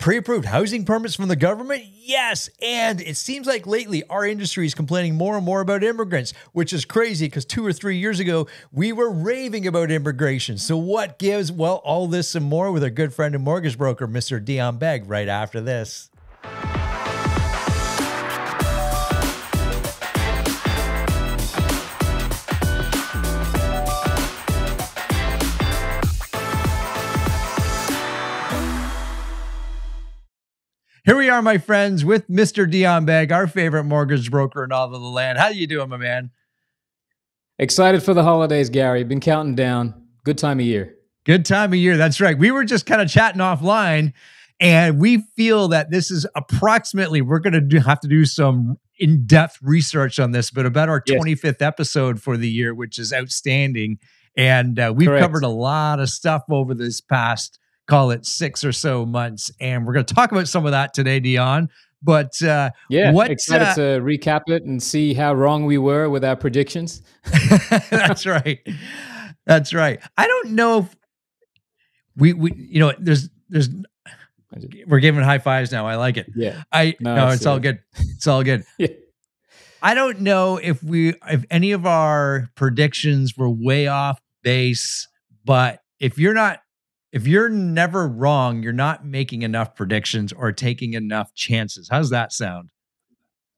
pre-approved housing permits from the government? Yes. And it seems like lately our industry is complaining more and more about immigrants, which is crazy because 2 or 3 years ago, we were raving about immigration. So what gives? Well, all this and more with our good friend and mortgage broker, Mr. Dion Begg, right after this. Here we are, my friends, with Mr. Dion Begg, our favorite mortgage broker in all of the land. How you doing, my man? Excited for the holidays, Gary. Been counting down. Good time of year. Good time of year. That's right. We were just kind of chatting offline, and we feel that this is approximately, we're going to have to do some in-depth research on this, but about our 25th episode for the year, which is outstanding. And we've covered a lot of stuff over this past, call it 6 or so months. And we're going to talk about some of that today, Dion. But excited to recap it and see how wrong we were with our predictions. That's right. That's right. I don't know if we're giving high fives now. I like it. Yeah. It's all good. It's all good. Yeah. I don't know if any of our predictions were way off base, but if you're never wrong, you're not making enough predictions or taking enough chances. How's that sound?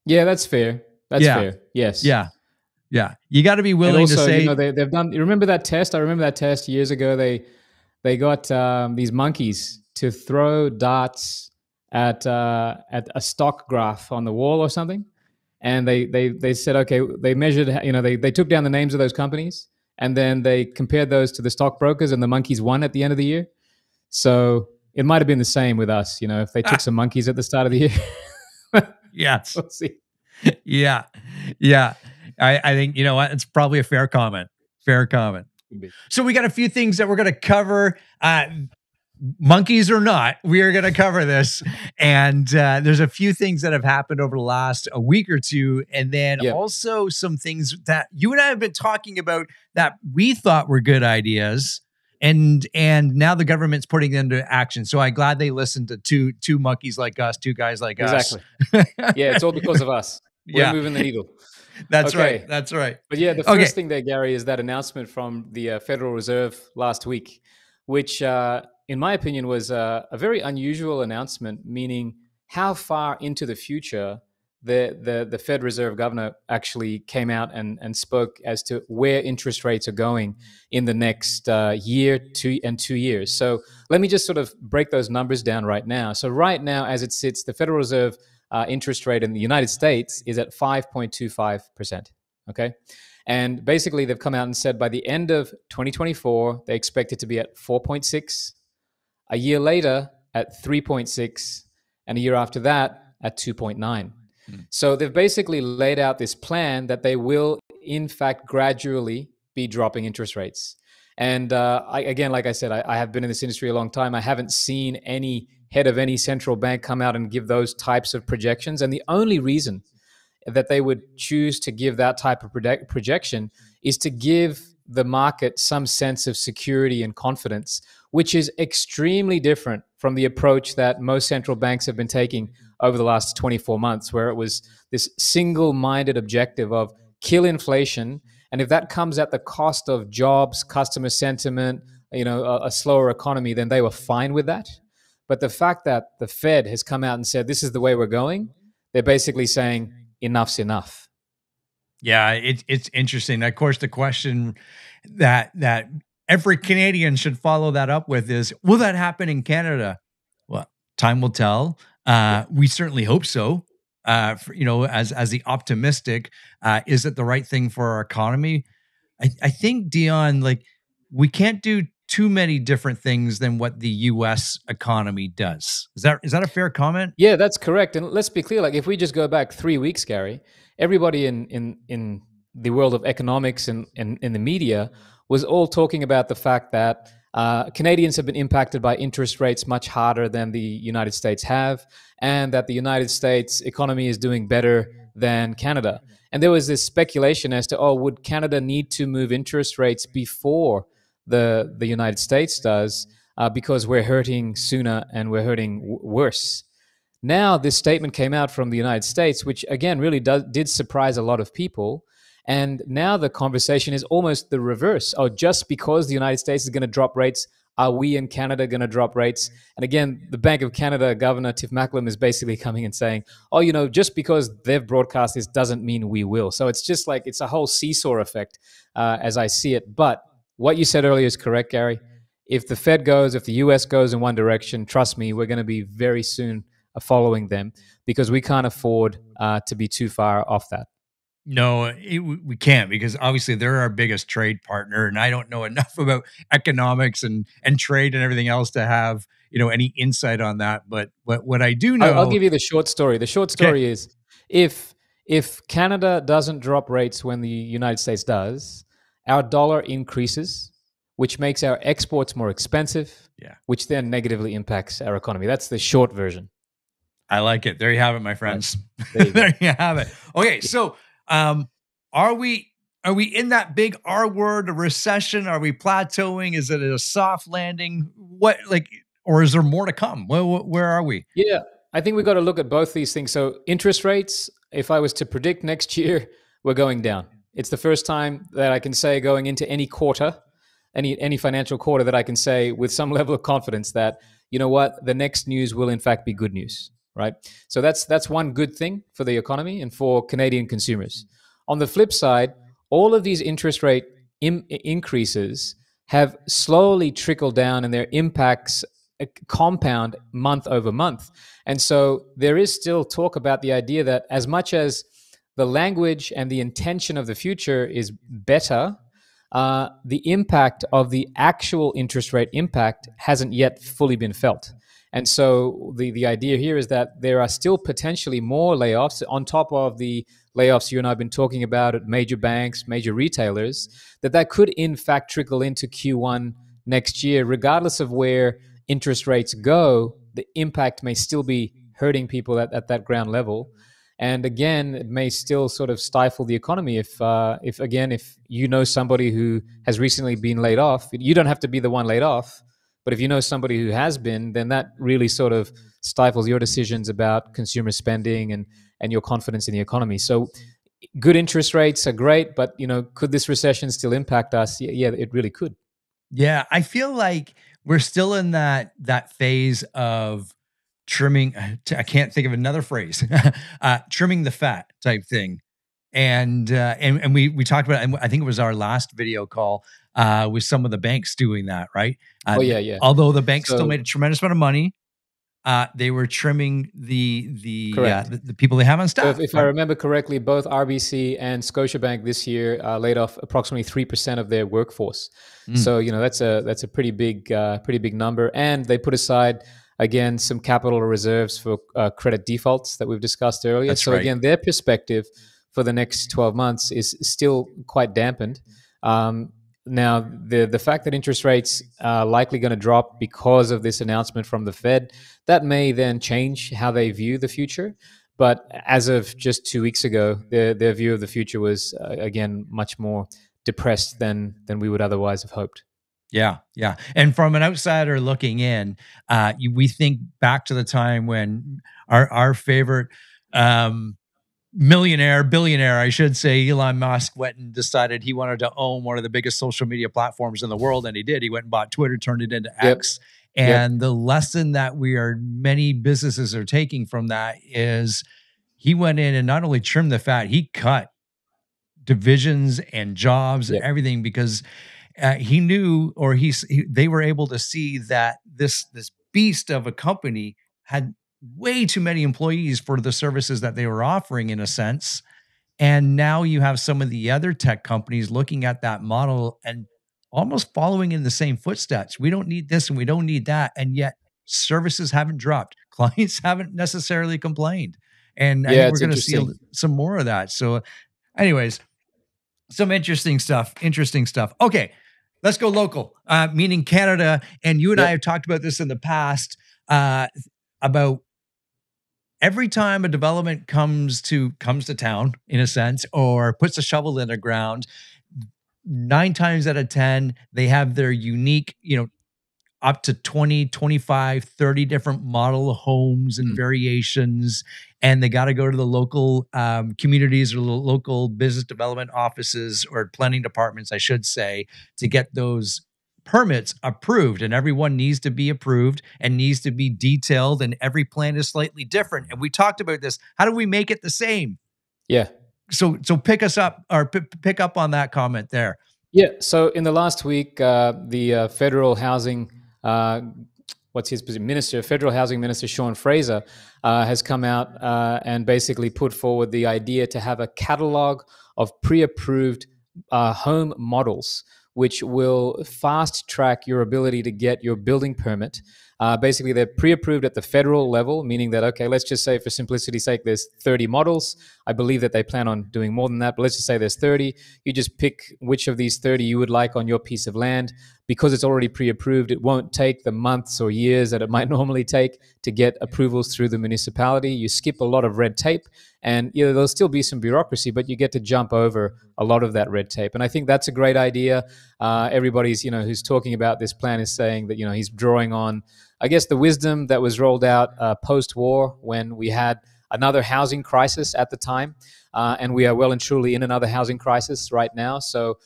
Yeah, that's fair. That's fair. Yes. Yeah. Yeah. You got to be willing to say, they've done, you remember that test? I remember that test years ago. They got these monkeys to throw darts at a stock graph on the wall or something. And they said, okay, they measured, they took down the names of those companies. And then they compared those to the stockbrokers, and the monkeys won at the end of the year. So it might have been the same with us, if they took some monkeys at the start of the year. Yes. We'll see. Yeah. Yeah. I think, you know what? It's probably a fair comment. Fair comment. So we got a few things that we're going to cover. Monkeys or not, we are going to cover this. And there's a few things that have happened over the last a week or two. And then also some things that you and I have been talking about that we thought were good ideas. And now the government's putting them into action. So I'm glad they listened to two monkeys like us, two guys like us. Exactly. Yeah, it's all because of us. We're moving the needle. That's right. That's right. But yeah, the first thing there, Gary, is that announcement from the Federal Reserve last week, which in my opinion was a very unusual announcement, meaning how far into the future the Fed Reserve governor actually came out and spoke as to where interest rates are going in the next year, 2 years. So let me just sort of break those numbers down right now. So right now, as it sits, the Federal Reserve interest rate in the United States is at 5.25%, okay? And basically, they've come out and said by the end of 2024, they expect it to be at 4.6, a year later at 3.6, and a year after that at 2.9. So they've basically laid out this plan that they will, in fact, gradually be dropping interest rates. And again, like I said, I have been in this industry a long time. I haven't seen any head of any central bank come out and give those types of projections. And the only reason that they would choose to give that type of projection is to give the market some sense of security and confidence, which is extremely different from the approach that most central banks have been taking over the last 24 months, where it was this single-minded objective of kill inflation. And if that comes at the cost of jobs, customer sentiment, a slower economy, then they were fine with that. But the fact that the Fed has come out and said, this is the way we're going, they're basically saying enough's enough. Yeah, it's interesting. Of course, the question that every Canadian should follow that up with is, will that happen in Canada? Well, time will tell. We certainly hope so. As the optimistic, is it the right thing for our economy? I think, Dion, we can't do too many different things than what the U.S. economy does. Is that a fair comment? Yeah, that's correct. And let's be clear. If we just go back 3 weeks, Gary, everybody in the world of economics and in the media was all talking about the fact that Canadians have been impacted by interest rates much harder than the United States have, and that the United States economy is doing better than Canada. And there was this speculation as to, would Canada need to move interest rates before the United States does? because we're hurting sooner and we're hurting worse. Now, this statement came out from the United States, which again really did surprise a lot of people. And now the conversation is almost the reverse. Oh, just because the United States is going to drop rates, are we in Canada going to drop rates? And again, the Bank of Canada Governor Tiff Macklem is basically coming and saying, oh, just because they've broadcast this doesn't mean we will. So it's just like it's a whole seesaw effect as I see it. But what you said earlier is correct, Gary. If the Fed goes, if the US goes in one direction, trust me, we're going to be very soon following them because we can't afford to be too far off that. No, we can't, because obviously they're our biggest trade partner, and I don't know enough about economics and trade and everything else to have any insight on that. But what I do I'll know, give you the short story. The short okay, story is if Canada doesn't drop rates when the United States does, our dollar increases, which makes our exports more expensive, yeah, which then negatively impacts our economy. That's the short version. I like it. There you have it, my Right. friends. There you go. There you have it. Okay, so are we in that big R word, a recession? Are we plateauing? Is it a soft landing? Or is there more to come? Where are we? Yeah, I think we've got to look at both these things. So interest rates, if I was to predict next year, we're going down. It's the first time that I can say going into any quarter, any financial quarter, that I can say with some level of confidence that, you know what, the next news will in fact be good news, right? So that's one good thing for the economy and for Canadian consumers. On the flip side, all of these interest rate increases have slowly trickled down, and their impacts compound month over month. And so there is still talk about the idea that as much as the language and the intention of the future is better, the impact of the actual interest rate impact hasn't yet fully been felt. And so the idea here is that there are still potentially more layoffs on top of the layoffs you and I have been talking about at major banks, major retailers, that could in fact trickle into Q1 next year, regardless of where interest rates go. The impact may still be hurting people at that ground level. And again, it may still sort of stifle the economy if you know somebody who has recently been laid off. You don't have to be the one laid off, but if you know somebody who has been, then that really sort of stifles your decisions about consumer spending and your confidence in the economy. So good interest rates are great, but could this recession still impact us? Yeah, it really could. Yeah, I feel like we're still in that phase of trimming. I can't think of another phrase. Trimming the fat type thing. And we talked about it, and I think it was our last video call with some of the banks doing that, right? Oh yeah. Although the banks still So made a tremendous amount of money, they were trimming correct. the people they have on So staff, if I right? remember correctly, both RBC and Scotiabank this year laid off approximately 3% of their workforce. Mm, So that's a pretty big number, and they put aside again some capital reserves for credit defaults that we've discussed earlier. that's So right. again, their perspective for the next 12 months is still quite dampened. Um, Now, the fact that interest rates are likely going to drop because of this announcement from the Fed, that may then change how they view the future. But as of just 2 weeks ago, their view of the future was again much more depressed than we would otherwise have hoped. Yeah, yeah. And from an outsider looking in, we think back to the time when our favorite um, billionaire, I should say, Elon Musk went and decided he wanted to own one of the biggest social media platforms in the world, and he did. He went and bought Twitter, turned it into Yep. X. Yep. And the lesson that many businesses are taking from that is he went in and not only trimmed the fat, he cut divisions and jobs, Yep. everything, because he knew, or they were able to see that this beast of a company had way too many employees for the services that they were offering, in a sense. And now you have some of the other tech companies looking at that model and almost following in the same footsteps. We don't need this and we don't need that, and yet services haven't dropped. Clients haven't necessarily complained, and I Yeah, think we're it's going to see interesting. some more of that. So, anyways, some interesting stuff. Interesting stuff. Okay, let's go local, meaning Canada. And you and I Yep. have talked about this in the past, uh, about every time a development comes to town, in a sense, or puts a shovel in the ground. 9 times out of 10, they have their unique, up to 20, 25, 30 different model homes and Mm. variations. And they got to go to the local communities or the local business development offices or planning departments, I should say, to get those permits approved. And everyone needs to be approved and needs to be detailed. And every plan is slightly different. And we talked about this. How do we make it the same? Yeah. So pick us up or pick up on that comment there. Yeah. So in the last week, the federal housing, what's his position? Federal Housing Minister Sean Fraser has come out and basically put forward the idea to have a catalog of pre-approved home models, which will fast track your ability to get your building permit. Basically, they're pre-approved at the federal level, meaning that, okay, let's just say for simplicity's sake, there's 30 models. I believe that they plan on doing more than that, but let's just say there's 30. You just pick which of these 30 you would like on your piece of land. Because it's already pre-approved, it won't take the months or years that it might normally take to get approvals through the municipality. You skip a lot of red tape, and there'll still be some bureaucracy, but you get to jump over a lot of that red tape. And I think that's a great idea. Everybody's who's talking about this plan is saying that he's drawing on, I guess, the wisdom that was rolled out post-war when we had another housing crisis at the time, and we are well and truly in another housing crisis right now. So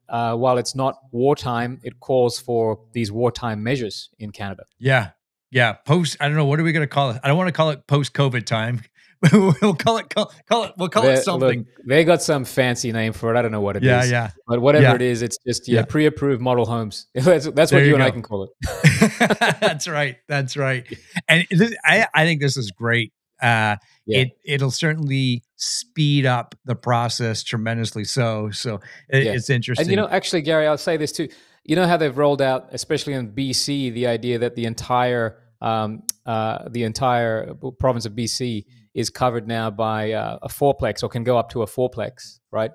while it's not wartime, it calls for these wartime measures in Canada. Yeah. I don't know. What are we going to call it? I don't want to call it post-COVID time. We'll call it something. Look, they got some fancy name for it. I don't know what it is. Yeah. But whatever it is, it's just pre-approved model homes. That's what you and I can call it. That's right. And I think this is great. It'll certainly speed up the process tremendously. So it's interesting. And actually, Gary, I'll say this too. You know how they've rolled out, especially in BC, the idea that the entire province of BC is covered now by a fourplex, or can go up to a fourplex, right?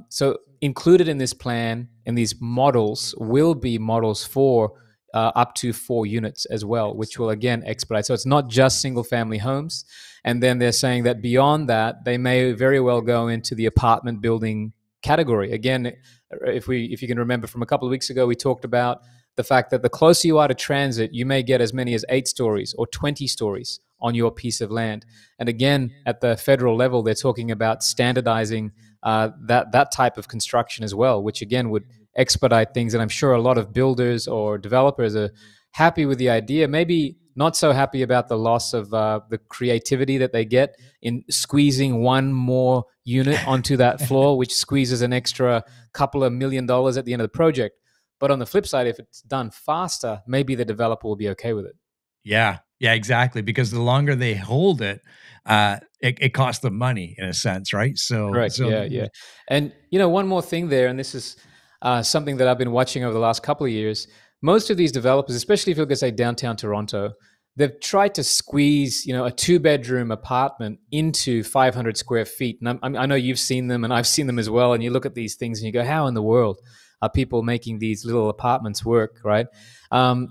So included in this plan, in these models, will be models for up to 4 units as well, which will again expedite. So it's not just single family homes. And then they're saying that beyond that, they may very well go into the apartment building category. Again, if you can remember from a couple of weeks ago, we talked about the fact that the closer you are to transit, you may get as many as 8 stories or 20 stories on your piece of land. And again, at the federal level, they're talking about standardizing that type of construction as well, which again would expedite things. And I'm sure a lot of builders or developers are happy with the idea, maybe not so happy about the loss of the creativity that they get in squeezing one more unit onto that floor, which squeezes an extra couple of $1 million at the end of the project. But on the flip side, if it's done faster, maybe the developer will be okay with it. Yeah, exactly. Because the longer they hold it, it costs them money in a sense, right? So, correct. Yeah. And one more thing there, and this is something that I've been watching over the last couple of years. Most of these developers, especially if you look at, say, downtown Toronto, they've tried to squeeze, a 2-bedroom apartment into 500 square feet. And I know you've seen them, and I've seen them as well. And you look at these things and you go, how in the world are people making these little apartments work, right? And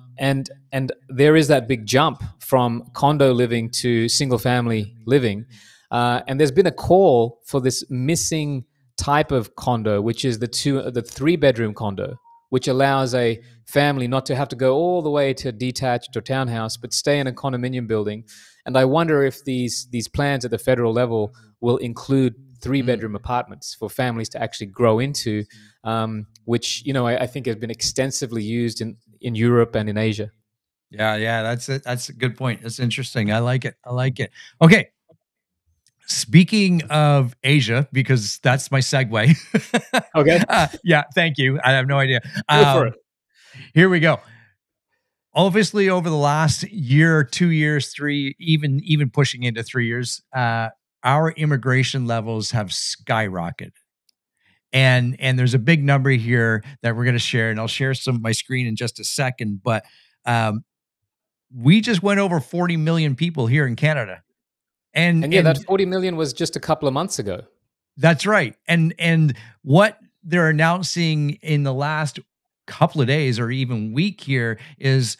there is that big jump from condo living to single family living. And there's been a call for this missing type of condo, which is the 3-bedroom condo, which allows a family not to have to go all the way to detached or townhouse, but stay in a condominium building. And I wonder if these plans at the federal level will include 3-bedroom apartments for families to actually grow into, which I think has been extensively used in Europe and in Asia. Yeah, that's it. That's a good point. That's interesting. I like it. Okay. Speaking of Asia, because that's my segue. Okay. Yeah, thank you. I have no idea. Go for it. Here we go. Obviously, over the last year, 2 years, 3, even pushing into 3 years, our immigration levels have skyrocketed. And there's a big number here that we're going to share, and I'll share some of my screen in just a second. But we just went over 40 million people here in Canada. And that 40 million was just a couple of months ago. That's right. And what they're announcing in the last couple of days or even week here is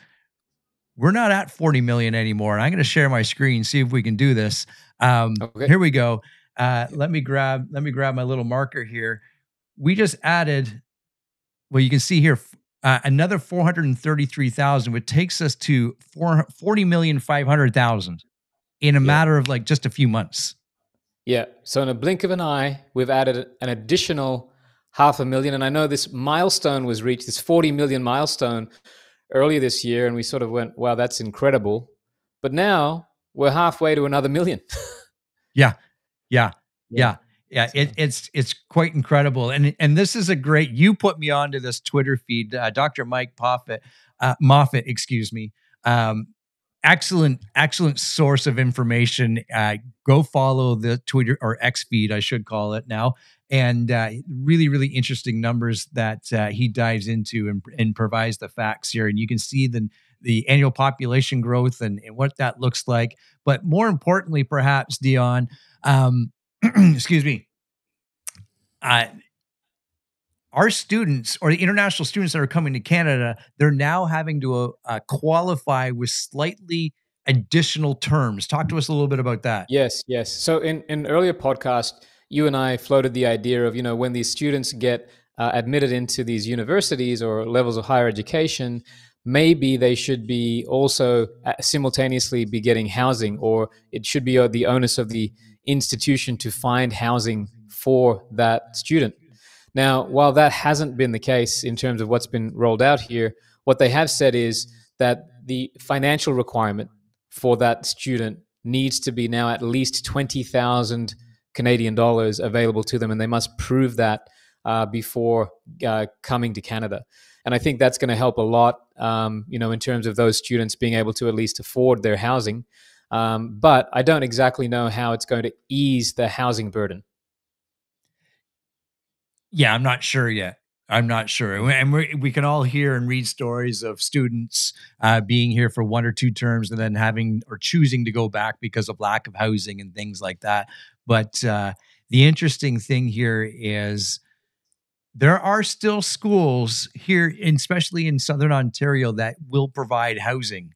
we're not at 40 million anymore. And I'm going to share my screen, see if we can do this. Okay. Here we go. Let me grab my little marker here. We just added, well, you can see here, another 433,000, which takes us to 40,500,000 in a Yeah. matter of like just a few months. Yeah. So in a blink of an eye, we've added an additional 500,000. And I know this milestone was reached, this 40 million milestone earlier this year. And we sort of went, wow, that's incredible. But now we're halfway to another million. Yeah. Yeah. Yeah. Yeah. Yeah. So, It's quite incredible. And this is a great, you put me onto this Twitter feed, Dr. Mike Moffat, excuse me. Um, excellent source of information. Go follow the Twitter or X feed, I should call it now. And really interesting numbers that he dives into and provides the facts here. And you can see the annual population growth and what that looks like. But more importantly, perhaps, Dion, excuse me, uh, our students or the international students that are coming to Canada, they're now having to qualify with slightly additional terms. Talk to us a little bit about that. yes, yes. So in earlier podcast, you and I floated the idea of, when these students get admitted into these universities or levels of higher education, maybe they should be also simultaneously be getting housing, or it should be the onus of the institution to find housing for that student. Now, while that hasn't been the case in terms of what's been rolled out here, what they have said is that the financial requirement for that student needs to be now at least 20,000 Canadian dollars available to them, and they must prove that before coming to Canada. And I think that's going to help a lot, in terms of those students being able to at least afford their housing. But I don't exactly know how it's going to ease the housing burden. Yeah, I'm not sure yet. I'm not sure. And we can all hear and read stories of students being here for 1 or 2 terms and then having or choosing to go back because of lack of housing and things like that. But the interesting thing here is there are still schools here, especially in Southern Ontario, that will provide housing.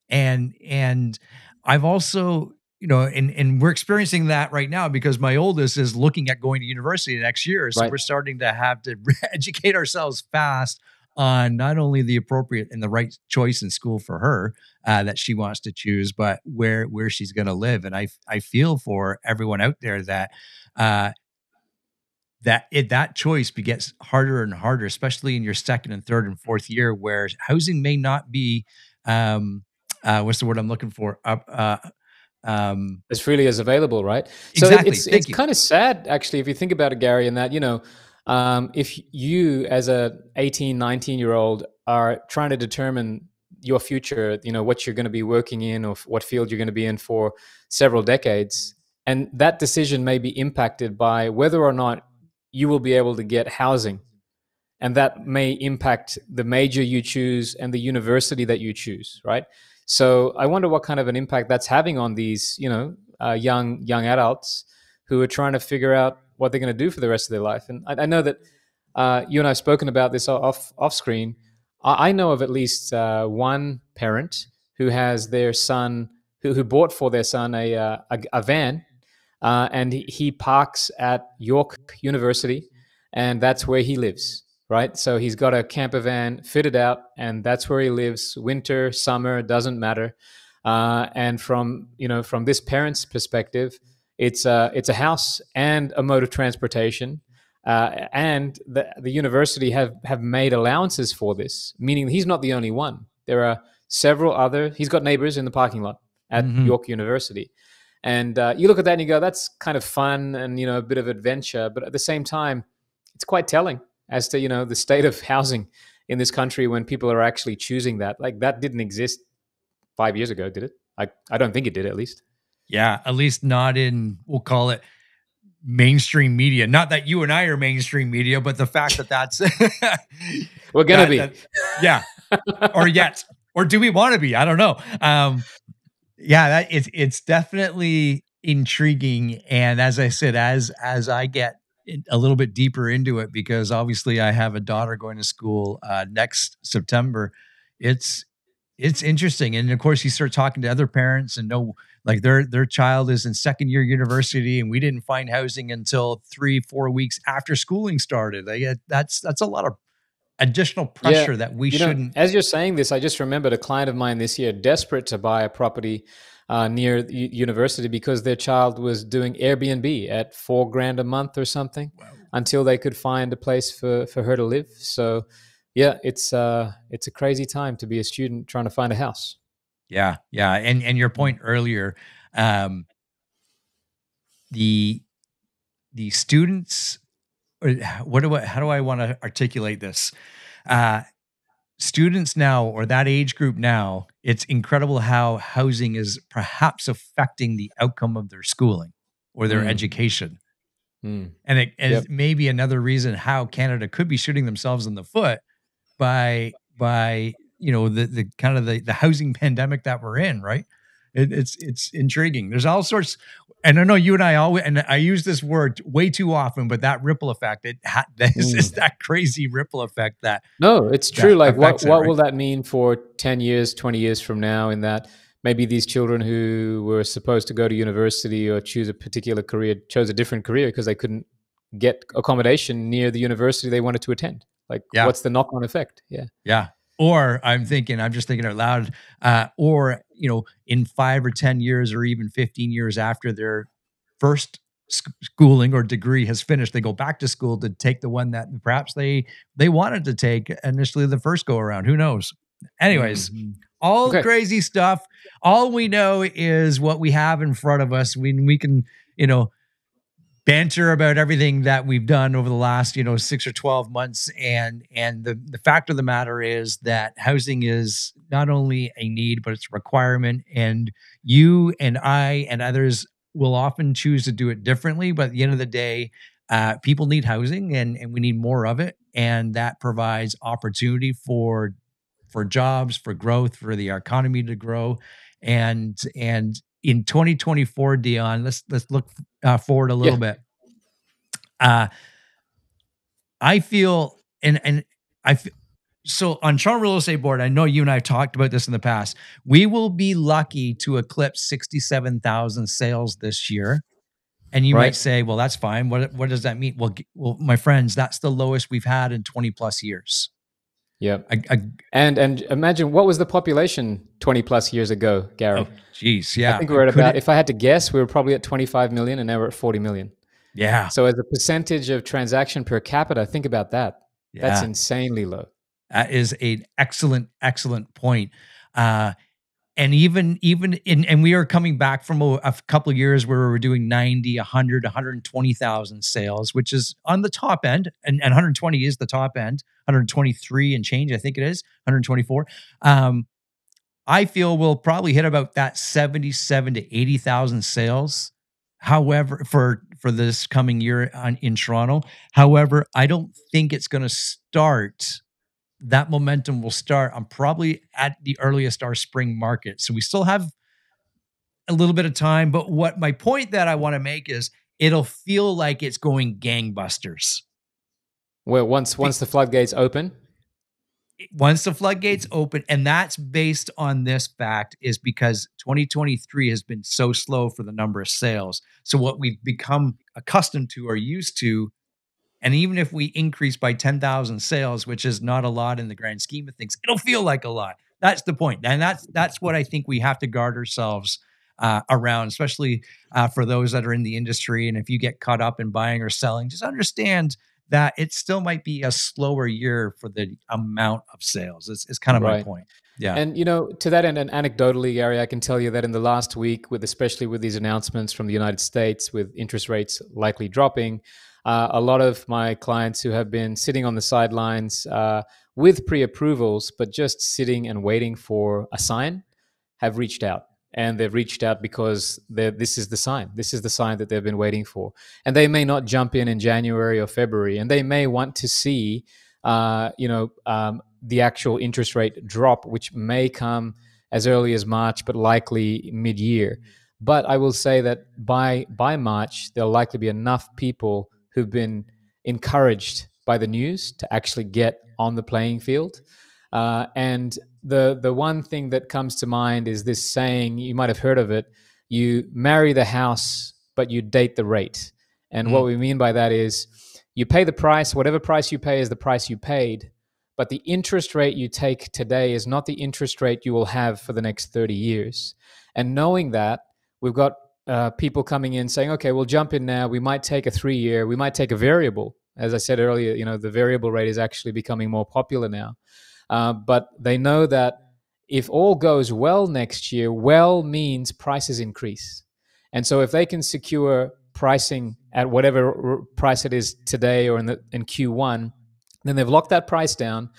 And I've also, and we're experiencing that right now because my oldest is looking at going to university next year. So Right. we're starting to have to educate ourselves fast on not only the appropriate and the right choice in school for her that she wants to choose, but where she's going to live. And I feel for everyone out there that uh, that choice gets harder and harder, especially in your second and third and fourth year, where housing may not be um, what's the word I'm looking for? As freely as available, right? So Exactly. it's Thank you. kind of sad, actually, if you think about it, Gary, in that, if you as a 18, 19-year-old are trying to determine your future, what you're going to be working in or what field you're going to be in for several decades, and that decision may be impacted by whether or not you will be able to get housing, and that may impact the major you choose and the university that you choose, right? So I wonder what kind of an impact that's having on these, young adults who are trying to figure out what they're going to do for the rest of their life. And I know that you and I've spoken about this off screen. I know of at least one parent who has their son who bought for their son a van, and he parks at York University, and that's where he lives. Right, so he's got a camper van fitted out, and that's where he lives. Winter, summer, doesn't matter. And from this parent's perspective, it's a house and a mode of transportation, and the university have made allowances for this, meaning he's not the only one. There are several other. He's got neighbors in the parking lot at Hmm. York University, and you look at that and you go, that's kind of fun and a bit of adventure, but at the same time, it's quite telling as to the state of housing in this country when people are actually choosing that. Like, that didn't exist 5 years ago, did it? I don't think it did, at least. Yeah, at least not in, we'll call it mainstream media. Not that you and I are mainstream media, but the fact that that's We're gonna that be. that yeah, or yet, or do we want to be? I don't know. Yeah, that it's definitely intriguing. And as I said, as I get a little bit deeper into it, because obviously I have a daughter going to school next September, it's it's interesting. And of course, you start talking to other parents and know like their child is in second year university, and we didn't find housing until 3-4 weeks after schooling started. Like, that's a lot of additional Yeah. pressure that we shouldn't. As you're saying this, I just remembered a client of mine this year desperate to buy a property near the university because their child was doing Airbnb at $4,000 a month or something Wow. until they could find a place for her to live. So, yeah, it's a crazy time to be a student trying to find a house. Yeah, yeah, and your point earlier, um, the the students, or how do I want to articulate this? Uh, Students now, or that age group now, it's incredible how housing is perhaps affecting the outcome of their schooling or their Mm, education. mm. And it Yep. is maybe another reason how Canada could be shooting themselves in the foot by the kind of the housing pandemic that we're in, right? It's intriguing. There's all sorts, and I know you and I always, and I use this word way too often, but that ripple effect, this is Mm. that crazy ripple effect that No, it's true. that Like, what affects it, what right? will that mean for 10 years, 20 years from now? In that maybe these children who were supposed to go to university or choose a particular career chose a different career because they couldn't get accommodation near the university they wanted to attend. Like, Yeah. what's the knock-on effect? Yeah. Yeah. Or I'm just thinking out loud, or, in 5 or 10 years or even 15 years after their first schooling or degree has finished, they go back to school to take the one that perhaps they wanted to take initially the first go around. Who knows? Anyways, Mhm. all Okay. crazy stuff. All we know is what we have in front of us. We can, you know, banter about everything that we've done over the last 6 or 12 months, and the fact of the matter is that housing is not only a need but it's a requirement, and you and I and others will often choose to do it differently, but at the end of the day, people need housing, and we need more of it, and that provides opportunity for jobs, for growth, for the economy to grow. And in 2024, Dion, let's look forward a Yeah. little bit. uh, I feel and I feel so on Charm Real Estate Board. I know you and I have talked about this in the past. We will be lucky to eclipse 67,000 sales this year. And you might Right. say, well, that's fine. What does that mean? Well, my friends, that's the lowest we've had in 20 plus years. Yeah. I And imagine what was the population 20 plus years ago, oh, Gary? geez, I yeah. think we're at Could about, it? if I had to guess, we were probably at 25 million and now we're at 40 million. Yeah, So as a percentage of transaction per capita, think about that. That's yeah. insanely low. That is an excellent point. Uh, and even in and we are coming back from a couple of years where we were doing 90, 100, 120,000 sales, which is on the top end, and 120 is the top end, 123 and change, I think it is 124. I feel we'll probably hit about that 77 to 80,000 sales. However, for this coming year in Toronto, however, I don't think it's going to start. That momentum will start. I'm probably at the earliest our spring market. So we still have a little bit of time. But what my point that I want to make is it'll feel like it's going gangbusters. Well, once the floodgates open. Once the floodgates open, and that's based on this fact, is because 2023 has been so slow for the number of sales. So what we've become accustomed to or used to. And even if we increase by 10,000 sales, which is not a lot in the grand scheme of things, it'll feel like a lot. That's the point. And that's what I think we have to guard ourselves around, especially for those that are in the industry. And if you get caught up in buying or selling, just understand that it still might be a slower year for the amount of sales. It's kind of my Right. point. Yeah. And to that end, and anecdotally, Gary, I can tell you that in the last week, with especially with these announcements from the United States, with interest rates likely dropping, a lot of my clients who have been sitting on the sidelines with pre-approvals, but just sitting and waiting for a sign, have reached out. And they've reached out because this is the sign. This is the sign that they've been waiting for. And they may not jump in January or February, and they may want to see, the actual interest rate drop, which may come as early as March, but likely mid-year. But I will say that by March, there'll likely be enough people who've been encouraged by the news to actually get on the playing field. And the one thing that comes to mind is this saying, you might have heard of it: you marry the house, but you date the rate. And what Mhm. we mean by that is you pay the price, whatever price you pay is the price you paid, but the interest rate you take today is not the interest rate you will have for the next 30 years. And knowing that, we've got people coming in saying, okay, we'll jump in now. We might take a 3-year, we might take a variable. As I said earlier, the variable rate is actually becoming more popular now. But they know that if all goes well next year, well means prices increase. And so if they can secure pricing at whatever price it is today or in Q1, then they've locked that price down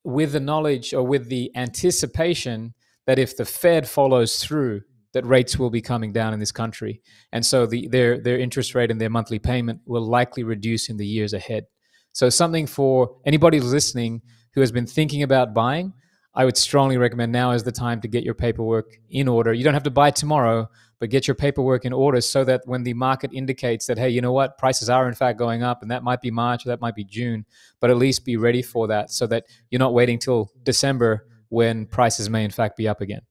with the knowledge or with the anticipation that if the Fed follows through, that rates will be coming down in this country. And so their interest rate and their monthly payment will likely reduce in the years ahead. So something for anybody listening who has been thinking about buying, I would strongly recommend now is the time to get your paperwork in order. You don't have to buy tomorrow, but get your paperwork in order so that when the market indicates that, hey, you know what, prices are in fact going up, and that might be March or that might be June, but at least be ready for that so that you're not waiting till December when prices may in fact be up again.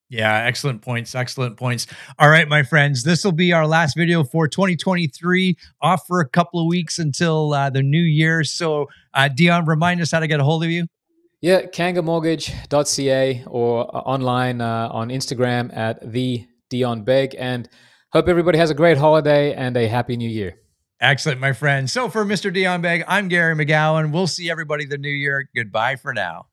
Yeah, excellent points. Excellent points. All right, my friends, this will be our last video for 2023, off for a couple of weeks until the new year. So, Dion, remind us how to get a hold of you. Yeah, kangamortgage.ca or online on Instagram at the Dion Beg. And hope everybody has a great holiday and a happy new year. Excellent, my friend. So for Mr. Dion Beg, I'm Gary McGowan. We'll see everybody the new year. Goodbye for now.